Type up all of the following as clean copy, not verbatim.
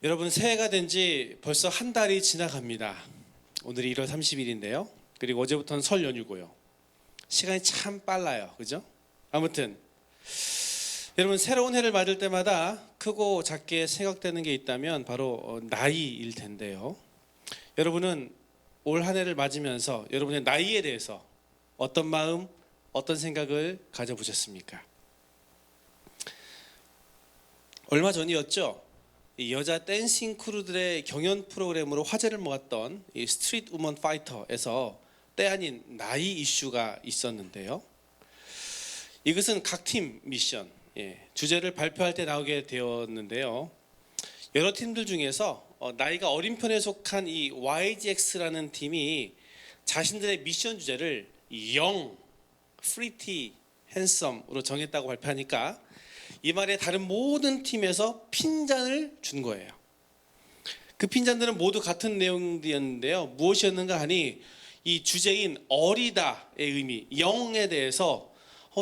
여러분, 새해가 된 지 벌써 한 달이 지나갑니다. 오늘이 1월 30일인데요. 그리고 어제부터는 설 연휴고요. 시간이 참 빨라요. 그죠? 아무튼 여러분, 새로운 해를 맞을 때마다 크고 작게 생각되는 게 있다면 바로 나이일 텐데요. 여러분은 올 한 해를 맞으면서 여러분의 나이에 대해서 어떤 마음, 어떤 생각을 가져보셨습니까? 얼마 전이었죠. 이 여자 댄싱 크루들의 경연 프로그램으로 화제를 모았던 이 스트리트 우먼 파이터에서 때 아닌 나이 이슈가 있었는데요. 이것은 각 팀 미션, 주제를 발표할 때 나오게 되었는데요. 여러 팀들 중에서 나이가 어린 편에 속한 이 YGX라는 팀이 자신들의 미션 주제를 영, 프리티, 핸섬으로 정했다고 발표하니까 이 말에 다른 모든 팀에서 핀잔을 준 거예요. 그 핀잔들은 모두 같은 내용이었는데요. 무엇이었는가 하니 이 주제인 어리다의 의미, 영에 대해서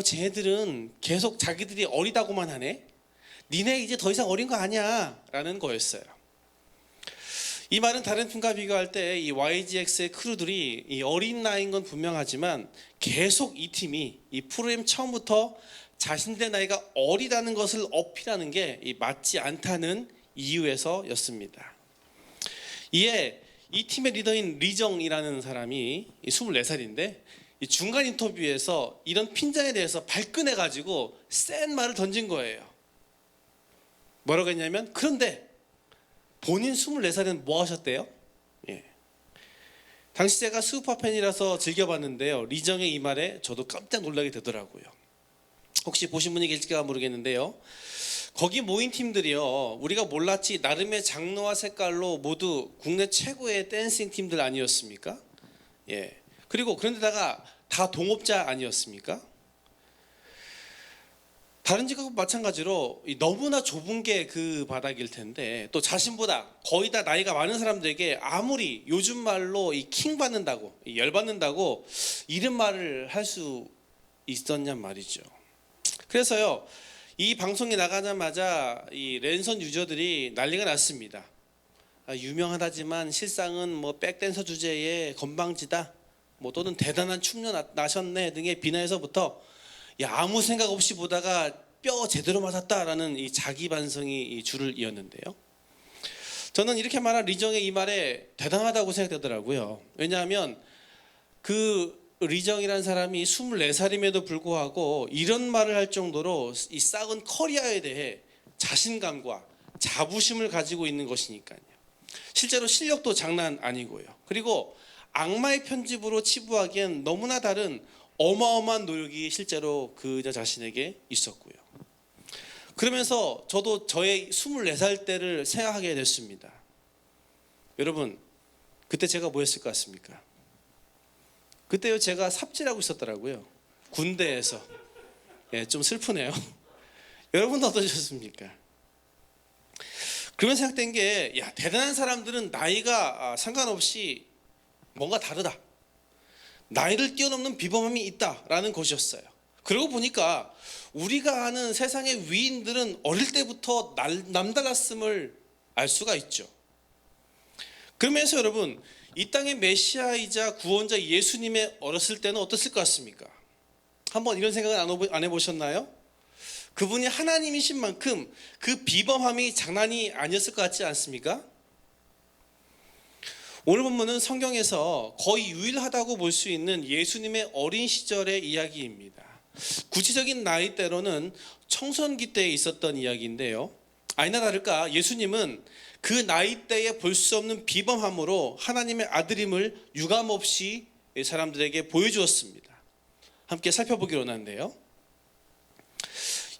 쟤들은 계속 자기들이 어리다고만 하네? 니네 이제 더 이상 어린 거 아니야 라는 거였어요. 이 말은 다른 팀과 비교할 때 이 YGX의 크루들이 이 어린 나이인 건 분명하지만 계속 이 팀이 이 프로그램 처음부터 자신들의 나이가 어리다는 것을 어필하는 게 맞지 않다는 이유에서였습니다. 이에 이 팀의 리더인 리정이라는 사람이 24살인데 중간 인터뷰에서 이런 핀잔에 대해서 발끈해가지고 센 말을 던진 거예요. 뭐라고 했냐면, 그런데 본인 24살은 뭐 하셨대요? 당시 제가 슈퍼팬이라서 즐겨봤는데요. 리정의 이 말에 저도 깜짝 놀라게 되더라고요. 혹시 보신 분이 계실까 모르겠는데요. 거기 모인 팀들이요, 우리가 몰랐지 나름의 장르와 색깔로 모두 국내 최고의 댄싱 팀들 아니었습니까? 그리고 그런데다가 다 동업자 아니었습니까? 다른 직업과 마찬가지로 너무나 좁은 게 그 바닥일 텐데, 또 자신보다 거의 다 나이가 많은 사람들에게 아무리 요즘 말로 킹 받는다고, 열 받는다고 이런 말을 할 수 있었냔 말이죠. 그래서요, 이 방송이 나가자마자 이 랜선 유저들이 난리가 났습니다. 유명하다지만 실상은 뭐 백댄서 주제에 건방지다, 또는 대단한 춤녀 나셨네 등의 비난에서부터 아무 생각 없이 보다가 뼈 제대로 맞았다라는 이 자기 반성이 줄을 이었는데요. 저는 이렇게 말한 리정의 이 말에 대단하다고 생각되더라고요. 왜냐하면 그 리정이라는 사람이 24살임에도 불구하고 이런 말을 할 정도로 이 싹은 커리어에 대해 자신감과 자부심을 가지고 있는 것이니까요. 실제로 실력도 장난 아니고요. 그리고 악마의 편집으로 치부하기엔 너무나 다른 어마어마한 노력이 실제로 그녀 자신에게 있었고요. 그러면서 저도 저의 24살 때를 생각하게 됐습니다. 여러분, 그때 제가 뭐 했을 것 같습니까? 그때요, 제가 삽질하고 있었더라고요. 군대에서. 좀 슬프네요. 여러분도 어떠셨습니까? 그러면서 생각된 게, 대단한 사람들은 나이가 상관없이 뭔가 다르다, 나이를 뛰어넘는 비범함이 있다라는 것이었어요. 그러고 보니까 우리가 아는 세상의 위인들은 어릴 때부터 남달랐음을 알 수가 있죠. 그러면서 여러분, 이 땅의 메시아이자 구원자 예수님의 어렸을 때는 어땠을 것 같습니까? 한번 이런 생각은 안 해보셨나요? 그분이 하나님이신 만큼 그 비범함이 장난이 아니었을 것 같지 않습니까? 오늘 본문은 성경에서 거의 유일하다고 볼 수 있는 예수님의 어린 시절의 이야기입니다. 구체적인 나이대로는 청소년기 때에 있었던 이야기인데요. 아니나 다를까 예수님은 그 나이대에 볼 수 없는 비범함으로 하나님의 아들임을 유감없이 사람들에게 보여주었습니다. 함께 살펴보기로 하는데요.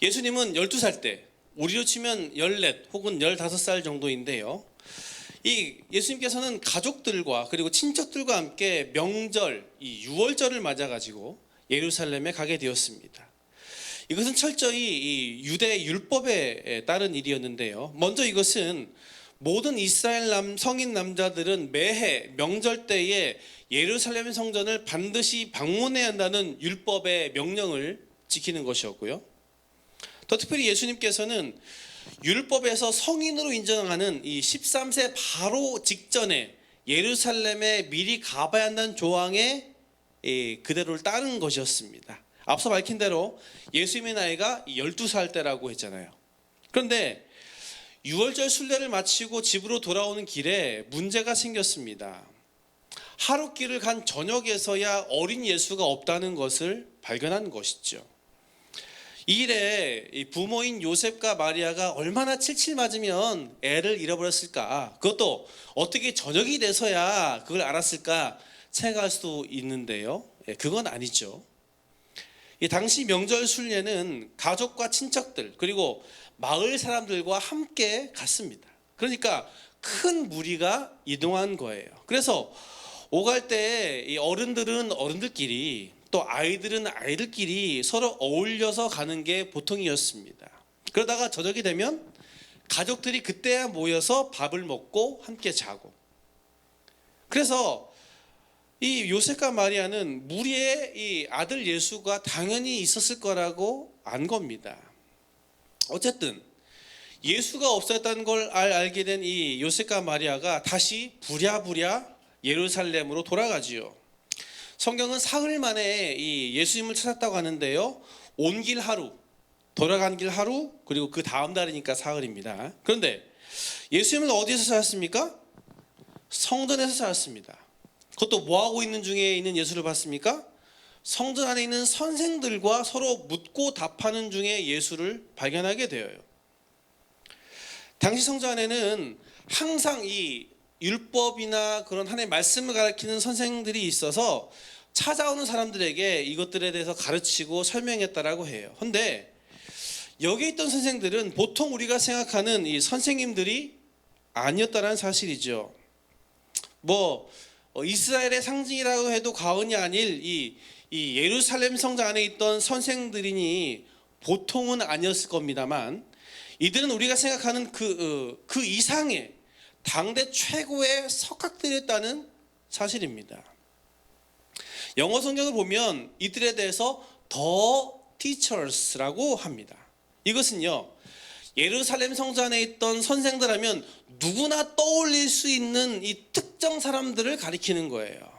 예수님은 12살 때, 우리로 치면 14 혹은 15살 정도인데요. 이 예수님께서는 가족들과 그리고 친척들과 함께 명절, 이 유월절을 맞아가지고 예루살렘에 가게 되었습니다. 이것은 철저히 이 유대 율법에 따른 일이었는데요. 먼저 이것은 모든 이스라엘 성인 남자들은 매해 명절 때에 예루살렘 성전을 반드시 방문해야 한다는 율법의 명령을 지키는 것이었고요. 더 특별히 예수님께서는 율법에서 성인으로 인정하는 이 13세 바로 직전에 예루살렘에 미리 가봐야 한다는 조항에 그대로를 따른 것이었습니다. 앞서 밝힌 대로 예수님의 나이가 12살 때라고 했잖아요. 그런데 6월절 순례를 마치고 집으로 돌아오는 길에 문제가 생겼습니다. 하룻길을 간 저녁에서야 어린 예수가 없다는 것을 발견한 것이죠. 이 일에 부모인 요셉과 마리아가 얼마나 칠칠 맞으면 애를 잃어버렸을까, 그것도 어떻게 저녁이 돼서야 그걸 알았을까 생각할 수도 있는데요, 그건 아니죠. 당시 명절 순례는 가족과 친척들 그리고 마을 사람들과 함께 갔습니다. 그러니까 큰 무리가 이동한 거예요. 그래서 오갈 때 어른들은 어른들끼리 또 아이들은 아이들끼리 서로 어울려서 가는 게 보통이었습니다. 그러다가 저녁이 되면 가족들이 그때야 모여서 밥을 먹고 함께 자고, 그래서 이 요셉과 마리아는 무리의 이 아들 예수가 당연히 있었을 거라고 안 겁니다. 어쨌든 예수가 없었다는 걸 알게 된 이 요셉과 마리아가 다시 부랴부랴 예루살렘으로 돌아가지요. 성경은 사흘 만에 이 예수님을 찾았다고 하는데요, 온 길 하루, 돌아간 길 하루, 그리고 그 다음 날이니까 사흘입니다. 그런데 예수님을 어디에서 찾았습니까? 성전에서 찾았습니다. 그것도 뭐하고 있는 중에 있는 예수를 봤습니까? 성전 안에 있는 선생들과 서로 묻고 답하는 중에 예수를 발견하게 되어요. 당시 성전 안에는 항상 이 율법이나 그런 하나님의 말씀을 가르치는 선생들이 있어서 찾아오는 사람들에게 이것들에 대해서 가르치고 설명했다라고 해요. 그런데 여기 있던 선생들은 보통 우리가 생각하는 이 선생님들이 아니었다는 사실이죠. 이스라엘의 상징이라고 해도 과언이 아닐 이 예루살렘 성전 안에 있던 선생들이니 보통은 아니었을 겁니다만, 이들은 우리가 생각하는 그 이상의 당대 최고의 석학들이었다는 사실입니다. 영어 성경을 보면 이들에 대해서 the teachers라고 합니다. 이것은요, 예루살렘 성전 안에 있던 선생들 하면 누구나 떠올릴 수 있는 이 특정 사람들을 가리키는 거예요.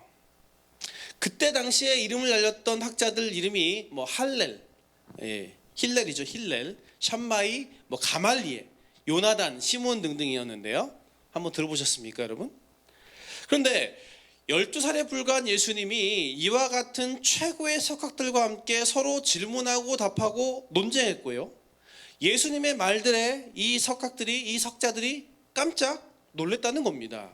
그때 당시에 이름을 날렸던 학자들 이름이 할렐, 힐렐이죠, 힐렐, 샴마이, 가말리엘, 요나단, 시몬 등등이었는데요. 한번 들어보셨습니까, 여러분? 그런데 12살에 불과한 예수님이 이와 같은 최고의 석학들과 함께 서로 질문하고 답하고 논쟁했고요, 예수님의 말들에 이 석자들이 깜짝 놀랐다는 겁니다.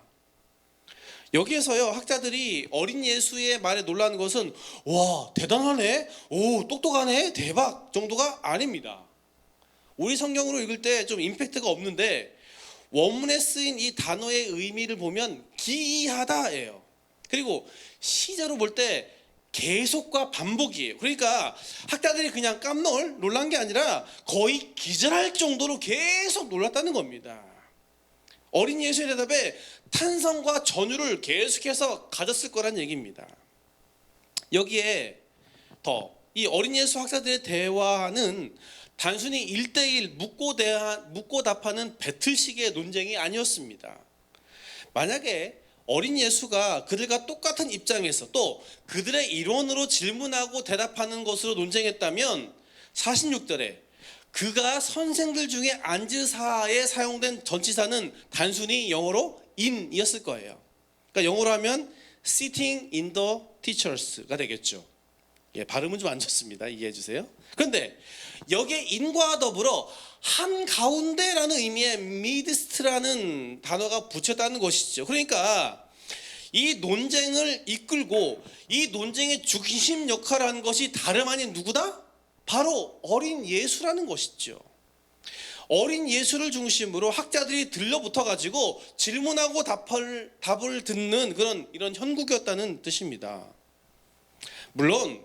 여기에서요, 학자들이 어린 예수의 말에 놀라는 것은 와, 대단하네, 오, 똑똑하네, 대박 정도가 아닙니다. 우리 성경으로 읽을 때 좀 임팩트가 없는데 원문에 쓰인 이 단어의 의미를 보면 기이하다예요. 그리고 시제로 볼 때 계속과 반복이에요. 그러니까 학자들이 그냥 깜놀 놀란 게 아니라 거의 기절할 정도로 계속 놀랐다는 겁니다. 어린 예수의 대답에 탄성과 전율을 계속해서 가졌을 거란 얘기입니다. 여기에 이 어린 예수 학자들의 대화는 단순히 1대1 묻고 답하는 배틀식의 논쟁이 아니었습니다. 만약에 어린 예수가 그들과 똑같은 입장에서 또 그들의 이론으로 질문하고 대답하는 것으로 논쟁했다면 46절에 그가 선생들 중에 앉으사에 사용된 전치사는 단순히 영어로 in이었을 거예요. 그러니까 영어로 하면 sitting in the teachers가 되겠죠. 발음은 좀 안 좋습니다. 이해해 주세요. 그런데 여기에 in과 더불어 한가운데라는 의미의 midst라는 단어가 붙였다는 것이죠. 그러니까 이 논쟁을 이끌고 이 논쟁의 중심 역할을 한 것이 다름 아닌 누구다? 바로 어린 예수라는 것이죠. 어린 예수를 중심으로 학자들이 들러붙어 가지고 질문하고 답을 듣는 이런 형국이었다는 뜻입니다. 물론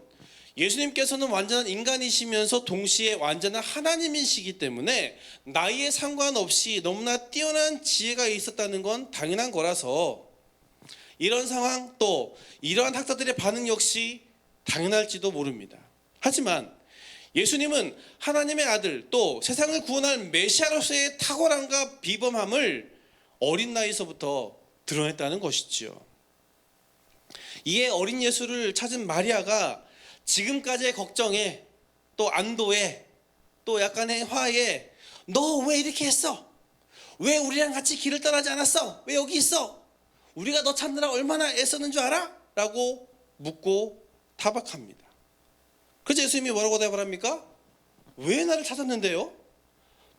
예수님께서는 완전한 인간이시면서 동시에 완전한 하나님이시기 때문에 나이에 상관없이 너무나 뛰어난 지혜가 있었다는 건 당연한 거라서 이런 상황 또 이러한 학자들의 반응 역시 당연할지도 모릅니다. 하지만 예수님은 하나님의 아들, 또 세상을 구원할 메시아로서의 탁월함과 비범함을 어린 나이에서부터 드러냈다는 것이지요. 이에 어린 예수를 찾은 마리아가 지금까지의 걱정에, 또 안도에, 또 약간의 화에 너 왜 이렇게 했어? 왜 우리랑 같이 길을 떠나지 않았어? 왜 여기 있어? 우리가 너 찾느라 얼마나 애썼는 줄 알아? 라고 묻고 타박합니다. 그래서 예수님이 뭐라고 대답을 합니까? 왜 나를 찾았는데요?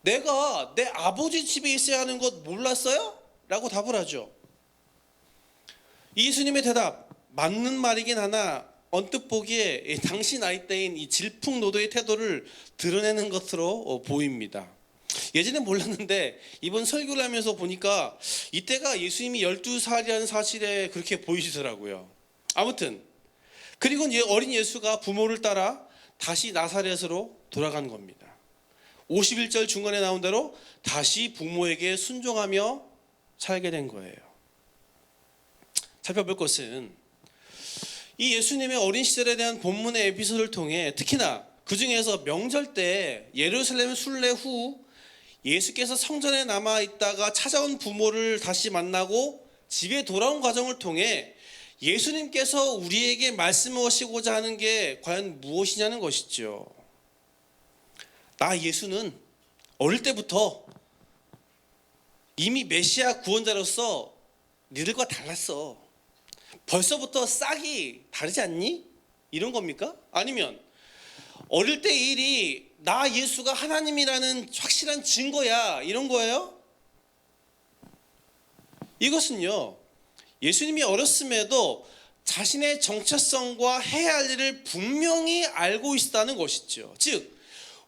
내가 내 아버지 집에 있어야 하는 것 몰랐어요? 라고 답을 하죠. 예수님의 대답, 맞는 말이긴 하나 언뜻 보기에 당시 나이대인 이 질풍노도의 태도를 드러내는 것으로 보입니다. 예전에 몰랐는데 이번 설교를 하면서 보니까 이때가 예수님이 12살이라는 사실에 그렇게 보이시더라고요. 아무튼 그리고 어린 예수가 부모를 따라 다시 나사렛으로 돌아간 겁니다. 51절 중간에 나온 대로 다시 부모에게 순종하며 살게 된 거예요. 살펴볼 것은 이 예수님의 어린 시절에 대한 본문의 에피소드를 통해 특히나 그 중에서 명절 때 예루살렘 순례 후 예수께서 성전에 남아있다가 찾아온 부모를 다시 만나고 집에 돌아온 과정을 통해 예수님께서 우리에게 말씀하시고자 하는 게 과연 무엇이냐는 것이죠. 나 예수는 어릴 때부터 이미 메시아 구원자로서 니들과 달랐어. 벌써부터 싹이 다르지 않니? 이런 겁니까? 아니면 어릴 때 일이 나 예수가 하나님이라는 확실한 증거야, 이런 거예요? 이것은요, 예수님이 어렸음에도 자신의 정체성과 해야 할 일을 분명히 알고 있었다는 것이죠. 즉,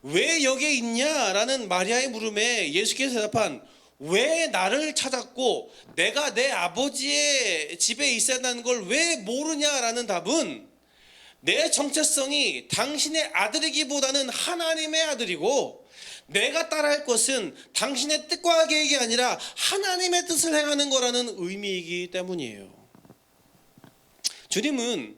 왜 여기에 있냐라는 마리아의 물음에 예수께서 대답한 왜 나를 찾았고 내가 내 아버지의 집에 있어야 한다는 걸 왜 모르냐라는 답은 내 정체성이 당신의 아들이기보다는 하나님의 아들이고 내가 따라할 것은 당신의 뜻과 계획이 아니라 하나님의 뜻을 행하는 거라는 의미이기 때문이에요. 주님은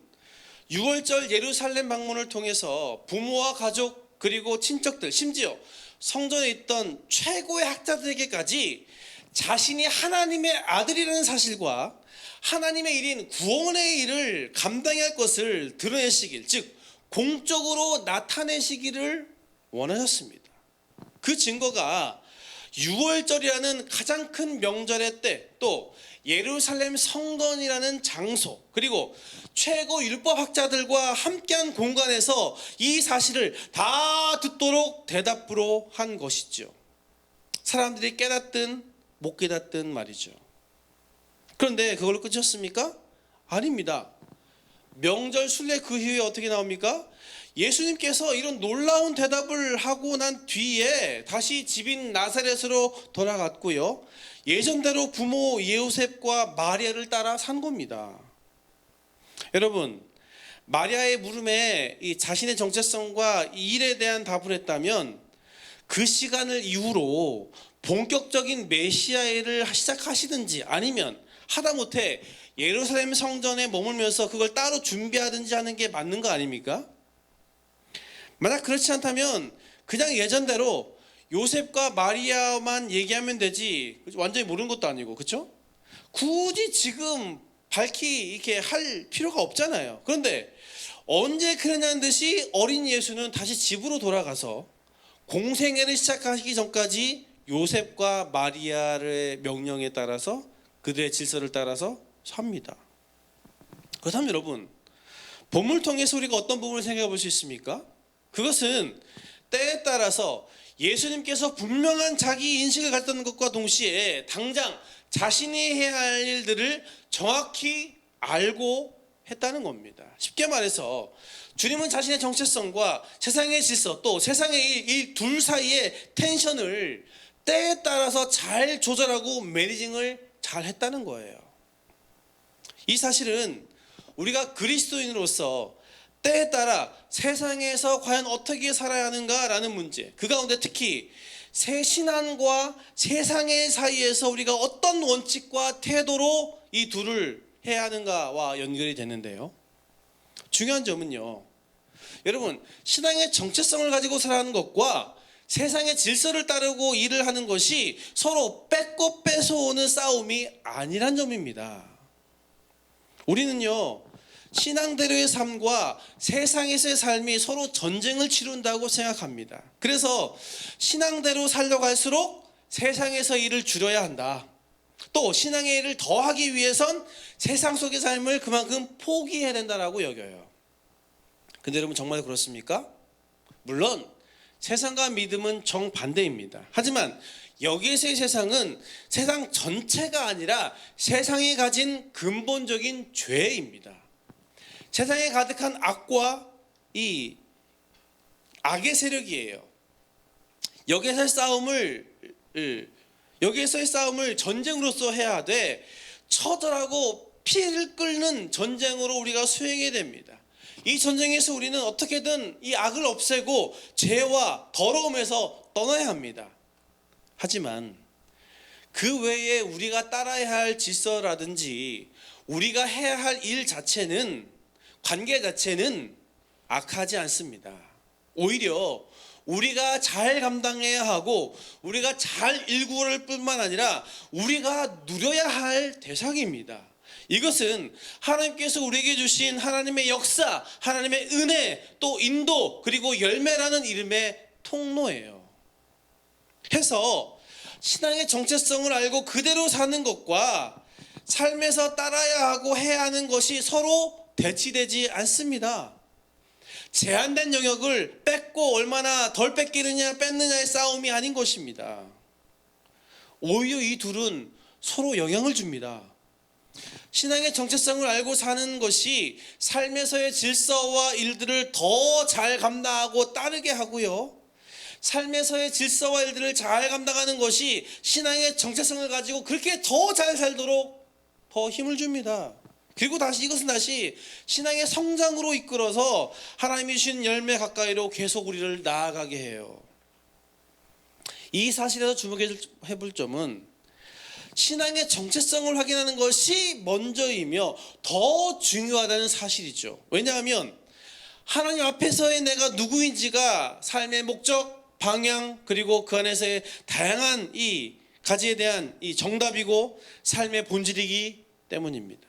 6월절 예루살렘 방문을 통해서 부모와 가족 그리고 친척들 심지어 성전에 있던 최고의 학자들에게까지 자신이 하나님의 아들이라는 사실과 하나님의 일인 구원의 일을 감당해야 할 것을 드러내시길, 즉 공적으로 나타내시기를 원하셨습니다. 그 증거가 6월절이라는 가장 큰 명절의 때, 또 예루살렘 성전이라는 장소, 그리고 최고 율법학자들과 함께한 공간에서 이 사실을 다 듣도록 대답으로 한 것이죠. 사람들이 깨닫든 못 깨닫든 말이죠. 그런데 그걸로 끝이었습니까? 아닙니다. 명절 순례 그 이후에 어떻게 나옵니까? 예수님께서 이런 놀라운 대답을 하고 난 뒤에 다시 집인 나사렛으로 돌아갔고요. 예전대로 부모 요셉과 마리아를 따라 산 겁니다. 여러분, 마리아의 물음에 이 자신의 정체성과 이 일에 대한 답을 했다면 그 시간을 이후로 본격적인 메시아의 일을 시작하시든지 아니면 하다못해 예루살렘 성전에 머물면서 그걸 따로 준비하든지 하는 게 맞는 거 아닙니까? 만약 그렇지 않다면 그냥 예전대로 요셉과 마리아만 얘기하면 되지 완전히 모르는 것도 아니고, 그렇죠? 굳이 지금 밝히 이렇게 할 필요가 없잖아요. 그런데 언제 그러냐는 듯이 어린 예수는 다시 집으로 돌아가서 공생애를 시작하기 전까지 요셉과 마리아의 명령에 따라서 그들의 질서를 따라서 삽니다. 그렇다면 여러분, 본문을 통해서 우리가 어떤 부분을 생각해 볼 수 있습니까? 그것은 때에 따라서 예수님께서 분명한 자기 인식을 가졌다는 것과 동시에 당장 자신이 해야 할 일들을 정확히 알고 했다는 겁니다. 쉽게 말해서 주님은 자신의 정체성과 세상의 질서, 또 세상의 이 둘 사이의 텐션을 때에 따라서 잘 조절하고 매니징을 잘 했다는 거예요. 이 사실은 우리가 그리스도인으로서 때에 따라 세상에서 과연 어떻게 살아야 하는가라는 문제, 그 가운데 특히 새 신앙과 세상의 사이에서 우리가 어떤 원칙과 태도로 이 둘을 해야 하는가와 연결이 되는데요. 중요한 점은요, 여러분, 신앙의 정체성을 가지고 살아가는 것과 세상의 질서를 따르고 일을 하는 것이 서로 뺏고 뺏어오는 싸움이 아니란 점입니다. 우리는요, 신앙대로의 삶과 세상에서의 삶이 서로 전쟁을 치룬다고 생각합니다. 그래서 신앙대로 살려갈수록 세상에서 일을 줄여야 한다. 또 신앙의 일을 더하기 위해선 세상 속의 삶을 그만큼 포기해야 된다라고 여겨요. 근데 여러분, 정말 그렇습니까? 물론 세상과 믿음은 정반대입니다. 하지만 여기에서의 세상은 세상 전체가 아니라 세상이 가진 근본적인 죄입니다. 세상에 가득한 악과 이 악의 세력이에요. 여기에서의 싸움을 전쟁으로서 해야 돼 처절하고 피를 끓는 전쟁으로 우리가 수행해야 됩니다. 이 전쟁에서 우리는 어떻게든 이 악을 없애고 죄와 더러움에서 떠나야 합니다. 하지만 그 외에 우리가 따라야 할 질서라든지 우리가 해야 할 일 자체는, 관계 자체는 악하지 않습니다. 오히려 우리가 잘 감당해야 하고 우리가 잘 일구를 뿐만 아니라 우리가 누려야 할 대상입니다. 이것은 하나님께서 우리에게 주신 하나님의 역사, 하나님의 은혜, 또 인도, 그리고 열매라는 이름의 통로예요. 해서 신앙의 정체성을 알고 그대로 사는 것과 삶에서 따라야 하고 해야 하는 것이 서로 대치되지 않습니다. 제한된 영역을 뺏고 얼마나 덜 뺏기느냐 뺏느냐의 싸움이 아닌 것입니다. 오히려 이 둘은 서로 영향을 줍니다. 신앙의 정체성을 알고 사는 것이 삶에서의 질서와 일들을 더 잘 감당하고 따르게 하고요, 삶에서의 질서와 일들을 잘 감당하는 것이 신앙의 정체성을 가지고 그렇게 더 잘 살도록 더 힘을 줍니다. 그리고 이것은 다시 신앙의 성장으로 이끌어서 하나님이 주신 열매 가까이로 계속 우리를 나아가게 해요. 이 사실에서 주목해 볼 점은 신앙의 정체성을 확인하는 것이 먼저이며 더 중요하다는 사실이죠. 왜냐하면 하나님 앞에서의 내가 누구인지가 삶의 목적, 방향, 그리고 그 안에서의 다양한 이 가지에 대한 이 정답이고 삶의 본질이기 때문입니다.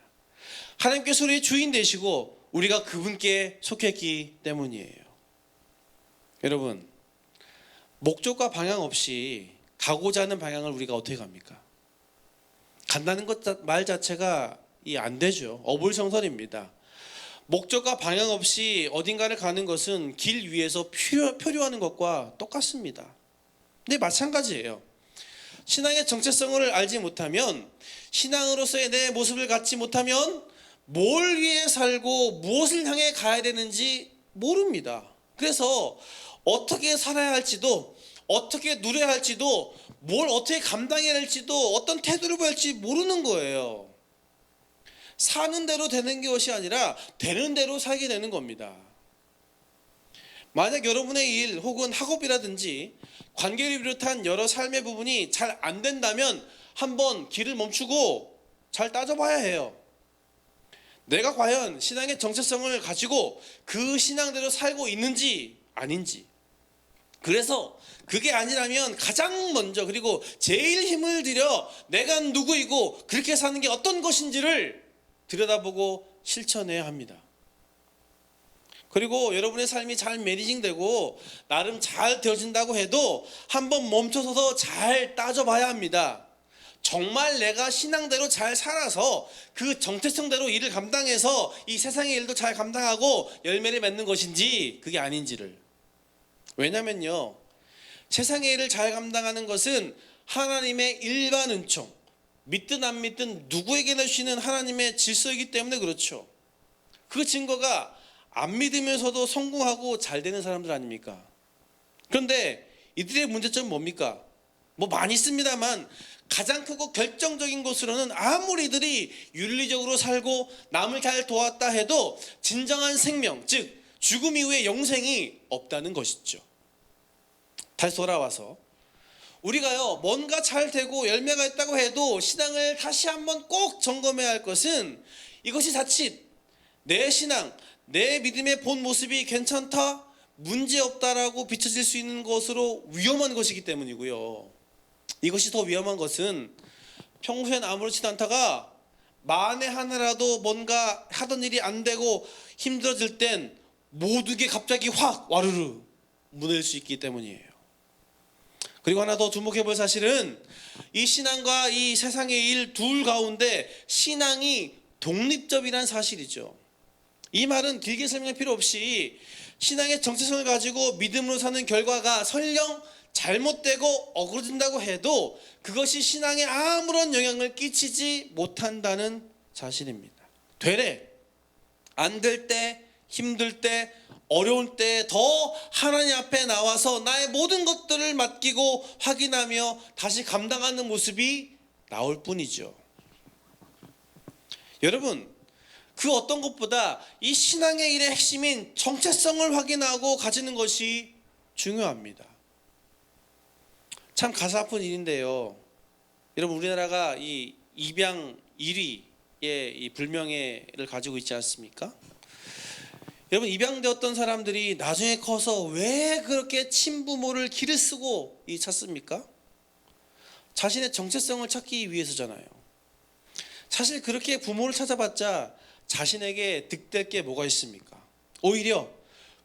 하나님께서 우리의 주인 되시고 우리가 그분께 속했기 때문이에요. 여러분, 목적과 방향 없이 가고자 하는 방향을 우리가 어떻게 갑니까? 간다는 말 자체가 안 되죠. 어불성설입니다. 목적과 방향 없이 어딘가를 가는 것은 길 위에서 표류하는 것과 똑같습니다. 근데 마찬가지예요. 신앙의 정체성을 알지 못하면, 신앙으로서의 내 모습을 갖지 못하면 뭘 위해 살고 무엇을 향해 가야 되는지 모릅니다. 그래서 어떻게 살아야 할지도, 어떻게 누려야 할지도, 뭘 어떻게 감당해야 할지도, 어떤 태도를 보여야 할지 모르는 거예요. 사는 대로 되는 것이 아니라 되는 대로 살게 되는 겁니다. 만약 여러분의 일 혹은 학업이라든지 관계를 비롯한 여러 삶의 부분이 잘 안 된다면 한번 길을 멈추고 잘 따져봐야 해요. 내가 과연 신앙의 정체성을 가지고 그 신앙대로 살고 있는지 아닌지. 그래서 그게 아니라면 가장 먼저, 그리고 제일 힘을 들여 내가 누구이고 그렇게 사는 게 어떤 것인지를 들여다보고 실천해야 합니다. 그리고 여러분의 삶이 잘 매니징되고 나름 잘 되어진다고 해도 한번 멈춰서서 잘 따져봐야 합니다. 정말 내가 신앙대로 잘 살아서 그 정체성대로 일을 감당해서 이 세상의 일도 잘 감당하고 열매를 맺는 것인지 그게 아닌지를. 왜냐면요, 세상의 일을 잘 감당하는 것은 하나님의 일반 은총, 믿든 안 믿든 누구에게나 주시는 하나님의 질서이기 때문에 그렇죠. 그 증거가 안 믿으면서도 성공하고 잘 되는 사람들 아닙니까? 그런데 이들의 문제점은 뭡니까? 뭐 많이 있습니다만 가장 크고 결정적인 것으로는 아무리 이들이 윤리적으로 살고 남을 잘 도왔다 해도 진정한 생명, 즉 죽음 이후의 영생이 없다는 것이죠. 다시 돌아와서 우리가요, 뭔가 잘 되고 열매가 있다고 해도 신앙을 다시 한번 꼭 점검해야 할 것은, 이것이 자칫 내 신앙, 내 믿음의 본 모습이 괜찮다, 문제없다라고 비춰질 수 있는 것으로 위험한 것이기 때문이고요. 이것이 더 위험한 것은 평소엔 아무렇지도 않다가 만에 하나라도 뭔가 하던 일이 안 되고 힘들어질 땐 모든 게 갑자기 확 와르르 무너질 수 있기 때문이에요. 그리고 하나 더 주목해 볼 사실은 이 신앙과 이 세상의 일 둘 가운데 신앙이 독립적이라는 사실이죠. 이 말은 길게 설명할 필요 없이 신앙의 정체성을 가지고 믿음으로 사는 결과가 설령 잘못되고 어그러진다고 해도 그것이 신앙에 아무런 영향을 끼치지 못한다는 사실입니다. 되래, 안 될 때, 힘들 때, 어려울 때 더 하나님 앞에 나와서 나의 모든 것들을 맡기고 확인하며 다시 감당하는 모습이 나올 뿐이죠. 여러분, 그 어떤 것보다 이 신앙의 일의 핵심인 정체성을 확인하고 가지는 것이 중요합니다. 참 가슴 아픈 일인데요. 여러분, 우리나라가 이 입양 1위의 이 불명예를 가지고 있지 않습니까? 여러분, 입양되었던 사람들이 나중에 커서 왜 그렇게 친부모를 기를 쓰고 찾습니까? 자신의 정체성을 찾기 위해서잖아요. 사실 그렇게 부모를 찾아봤자 자신에게 득될 게 뭐가 있습니까? 오히려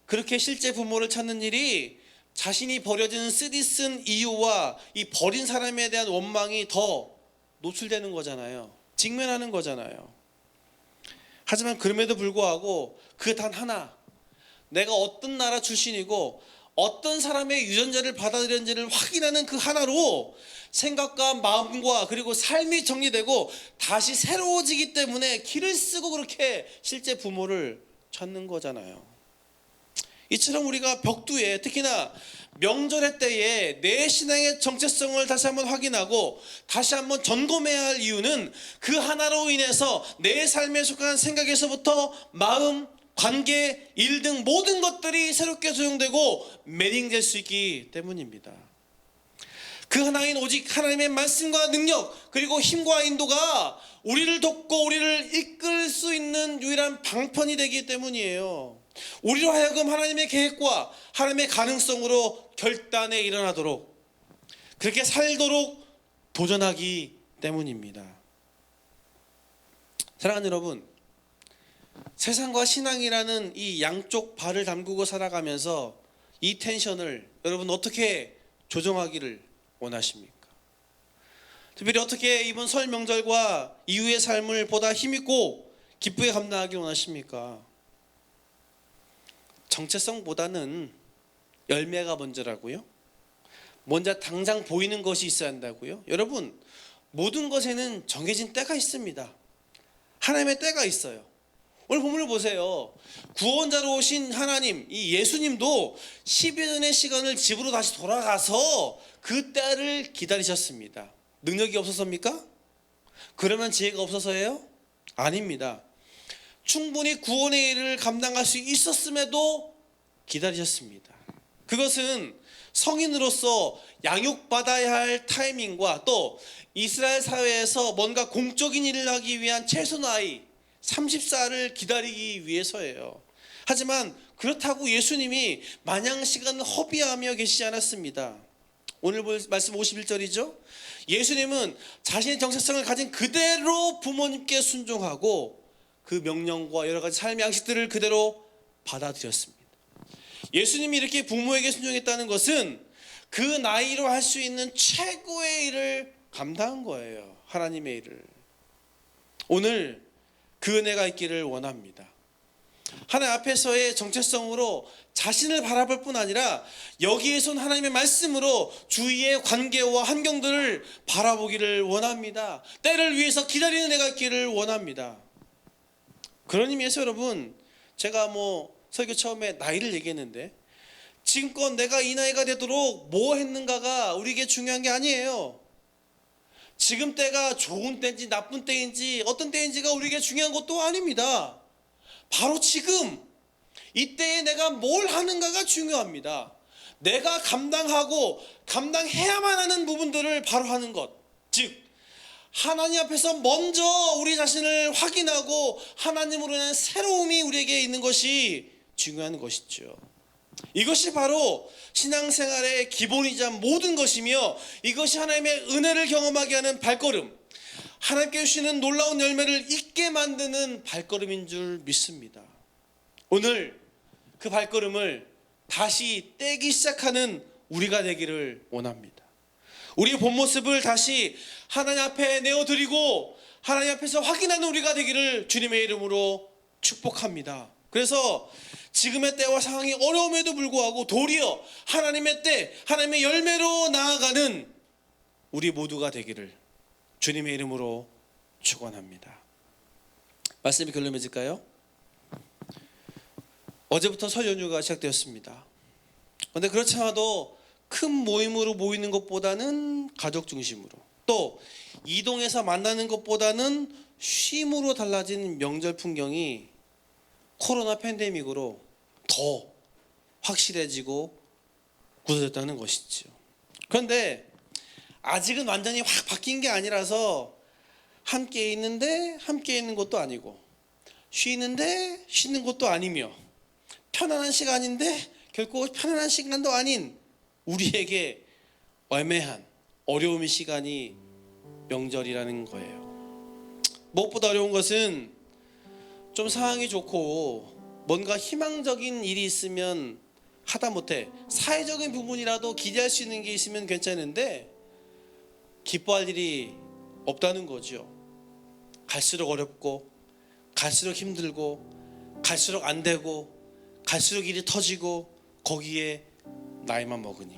그렇게 실제 부모를 찾는 일이 자신이 버려지는 쓰디쓴 이유와 이 버린 사람에 대한 원망이 더 노출되는 거잖아요. 직면하는 거잖아요. 하지만 그럼에도 불구하고 그 단 하나, 내가 어떤 나라 출신이고 어떤 사람의 유전자를 받아들였는지를 확인하는 그 하나로 생각과 마음과 그리고 삶이 정리되고 다시 새로워지기 때문에 기를 쓰고 그렇게 실제 부모를 찾는 거잖아요. 이처럼 우리가 벽두에, 특히나 명절의 때에 내 신앙의 정체성을 다시 한번 확인하고 다시 한번 점검해야 할 이유는 그 하나로 인해서 내 삶에 속한 생각에서부터 마음, 관계, 일 등 모든 것들이 새롭게 조정되고 매닝될 수 있기 때문입니다. 그 하나인 오직 하나님의 말씀과 능력 그리고 힘과 인도가 우리를 돕고 우리를 이끌 수 있는 유일한 방편이 되기 때문이에요. 우리로 하여금 하나님의 계획과 하나님의 가능성으로 결단에 일어나도록, 그렇게 살도록 도전하기 때문입니다. 사랑하는 여러분, 세상과 신앙이라는 이 양쪽 발을 담그고 살아가면서 이 텐션을 여러분 어떻게 조정하기를 원하십니까? 특별히 어떻게 이번 설 명절과 이후의 삶을 보다 힘있고 기쁘게 감당하기를 원하십니까? 정체성보다는 열매가 먼저라고요? 먼저 당장 보이는 것이 있어야 한다고요? 여러분, 모든 것에는 정해진 때가 있습니다. 하나님의 때가 있어요. 오늘 본문을 보세요. 구원자로 오신 하나님, 이 예수님도 10여 년의 시간을 집으로 다시 돌아가서 그 때를 기다리셨습니다. 능력이 없어서입니까? 그러면 지혜가 없어서예요? 아닙니다. 충분히 구원의 일을 감당할 수 있었음에도 기다리셨습니다. 그것은 성인으로서 양육받아야 할 타이밍과 또 이스라엘 사회에서 뭔가 공적인 일을 하기 위한 최소 나이 30살을 기다리기 위해서예요. 하지만 그렇다고 예수님이 마냥 시간을 허비하며 계시지 않았습니다. 오늘 볼 말씀 51절이죠. 예수님은 자신의 정체성을 가진 그대로 부모님께 순종하고 그 명령과 여러 가지 삶의 양식들을 그대로 받아들였습니다. 예수님이 이렇게 부모에게 순종했다는 것은 그 나이로 할 수 있는 최고의 일을 감당한 거예요. 하나님의 일을. 오늘 그 은혜가 있기를 원합니다. 하나님 앞에서의 정체성으로 자신을 바라볼 뿐 아니라 여기에선 하나님의 말씀으로 주위의 관계와 환경들을 바라보기를 원합니다. 때를 위해서 기다리는 내가 있기를 원합니다. 그런 의미에서 여러분, 제가 설교 처음에 나이를 얘기했는데 지금껏 내가 이 나이가 되도록 뭐 했는가가 우리에게 중요한 게 아니에요. 지금 때가 좋은 때인지 나쁜 때인지 어떤 때인지가 우리에게 중요한 것도 아닙니다. 바로 지금 이때에 내가 뭘 하는가가 중요합니다. 내가 감당하고 감당해야만 하는 부분들을 바로 하는 것, 즉 하나님 앞에서 먼저 우리 자신을 확인하고 하나님으로 인한 새로움이 우리에게 있는 것이 중요한 것이죠. 이것이 바로 신앙생활의 기본이자 모든 것이며, 이것이 하나님의 은혜를 경험하게 하는 발걸음, 하나님께 주시는 놀라운 열매를 잊게 만드는 발걸음인 줄 믿습니다. 오늘 그 발걸음을 다시 떼기 시작하는 우리가 되기를 원합니다. 우리의 본 모습을 다시 하나님 앞에 내어드리고 하나님 앞에서 확인하는 우리가 되기를 주님의 이름으로 축복합니다. 그래서 지금의 때와 상황이 어려움에도 불구하고 도리어 하나님의 때, 하나님의 열매로 나아가는 우리 모두가 되기를 주님의 이름으로 축원합니다. 말씀이 결론 맺을까요? 어제부터 설 연휴가 시작되었습니다. 그런데 그렇지 않아도 큰 모임으로 모이는 것보다는 가족 중심으로, 또 이동해서 만나는 것보다는 쉼으로 달라진 명절 풍경이 코로나 팬데믹으로 더 확실해지고 굳어졌다는 것이죠. 그런데 아직은 완전히 확 바뀐 게 아니라서 함께 있는데 함께 있는 것도 아니고, 쉬는데 쉬는 것도 아니며, 편안한 시간인데 결코 편안한 시간도 아닌 우리에게 애매한 어려움의 시간이 명절이라는 거예요. 무엇보다 어려운 것은 좀 상황이 좋고 뭔가 희망적인 일이 있으면, 하다못해 사회적인 부분이라도 기대할 수 있는 게 있으면 괜찮은데 기뻐할 일이 없다는 거죠. 갈수록 어렵고 갈수록 힘들고 갈수록 안 되고 갈수록 일이 터지고 거기에 나이만 먹으니,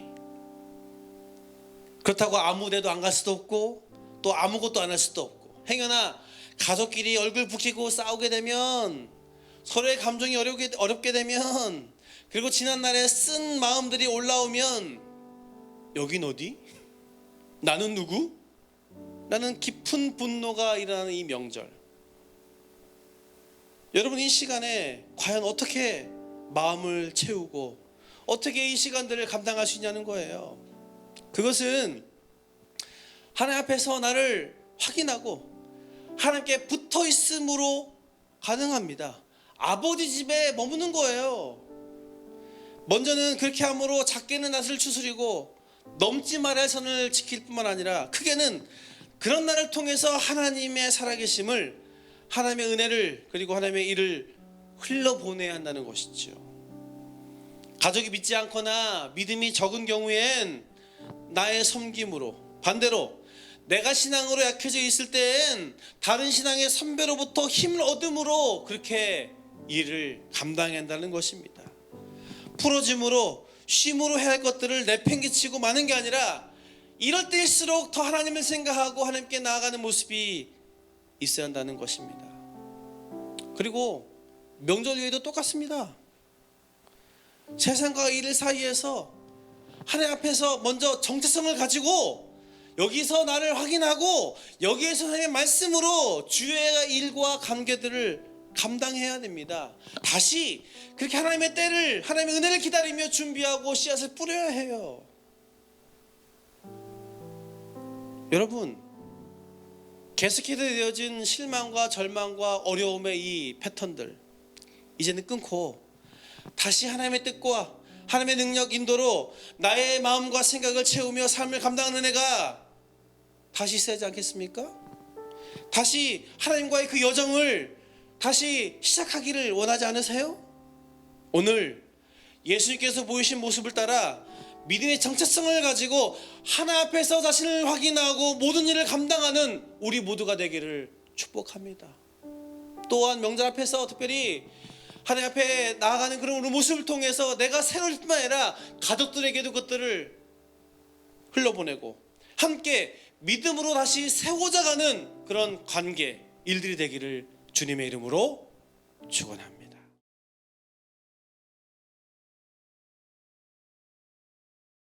그렇다고 아무 데도 안 갈 수도 없고 또 아무것도 안 할 수도 없고, 행여나 가족끼리 얼굴 붉히고 싸우게 되면, 서로의 감정이 어렵게 되면, 그리고 지난날에 쓴 마음들이 올라오면 여긴 어디? 나는 누구? 라는 깊은 분노가 일어나는 이 명절, 여러분 이 시간에 과연 어떻게 마음을 채우고 어떻게 이 시간들을 감당할 수 있냐는 거예요. 그것은 하나님 앞에서 나를 확인하고 하나님께 붙어 있음으로 가능합니다. 아버지 집에 머무는 거예요. 먼저는 그렇게 함으로 작게는 낯을 추스리고 넘지 말아야 선을 지킬 뿐만 아니라, 크게는 그런 나를 통해서 하나님의 살아계심을, 하나님의 은혜를, 그리고 하나님의 일을 흘러보내야 한다는 것이죠. 가족이 믿지 않거나 믿음이 적은 경우엔 나의 섬김으로, 반대로 내가 신앙으로 약해져 있을 때엔 다른 신앙의 선배로부터 힘을 얻음으로 그렇게 일을 감당해야 한다는 것입니다. 풀어짐으로, 쉼으로 해야 할 것들을 내팽개치고 마는 게 아니라, 이럴 때일수록 더 하나님을 생각하고 하나님께 나아가는 모습이 있어야 한다는 것입니다. 그리고 명절 외에도 똑같습니다. 세상과 일 사이에서 하나님 앞에서 먼저 정체성을 가지고 여기서 나를 확인하고 여기에서 하나님의 말씀으로 주의 일과 관계들을 감당해야 됩니다. 다시 그렇게 하나님의 때를, 하나님의 은혜를 기다리며 준비하고 씨앗을 뿌려야 해요. 여러분, 계속해서 되어진 실망과 절망과 어려움의 이 패턴들 이제는 끊고 다시 하나님의 뜻과 하나님의 능력 인도로 나의 마음과 생각을 채우며 삶을 감당하는 은혜가 다시 있어야지 않겠습니까? 다시 하나님과의 그 여정을 다시 시작하기를 원하지 않으세요? 오늘 예수님께서 보이신 모습을 따라 믿음의 정체성을 가지고 하나 앞에서 자신을 확인하고 모든 일을 감당하는 우리 모두가 되기를 축복합니다. 또한 명절 앞에서 특별히 하나님 앞에 나아가는 그런 우리 모습을 통해서 내가 새로울 뿐만 아니라 가족들에게도 그것들을 흘러보내고 함께 믿음으로 다시 세워져 가는 그런 관계, 일들이 되기를 주님의 이름으로 축원합니다.